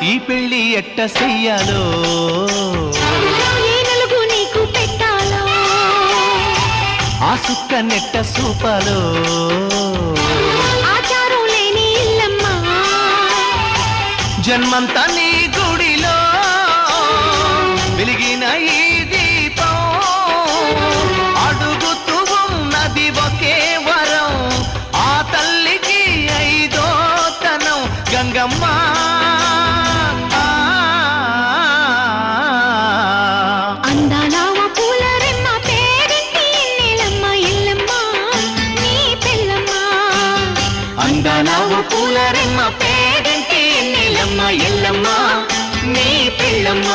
ఈ పెళ్లి ఎట్ట చెయ్యాలో ఏ నలుగు నీకు పెట్టాలో ఆ సుక్క నెట్ట సూపాలో ఆచారం లేని ఇల్లమ్మా జన్మంతా నీ గుడిలో వెలిగిన ఈ దీపం అడుగుతూ ఉన్నది ఒకే వరం ఆ తల్లికి ఐదో తనం గంగమ్మ అందాల పూల రెమ్మ పేరింటి ఎన్నెలమ్మ ఎల్లమ్మ నీ పెళ్ళమ్మ అందాల పూల రెమ్మ పేరంటి ఎన్నెలమ్మ ఎల్లమ్మ నీ పెళ్ళమ్మ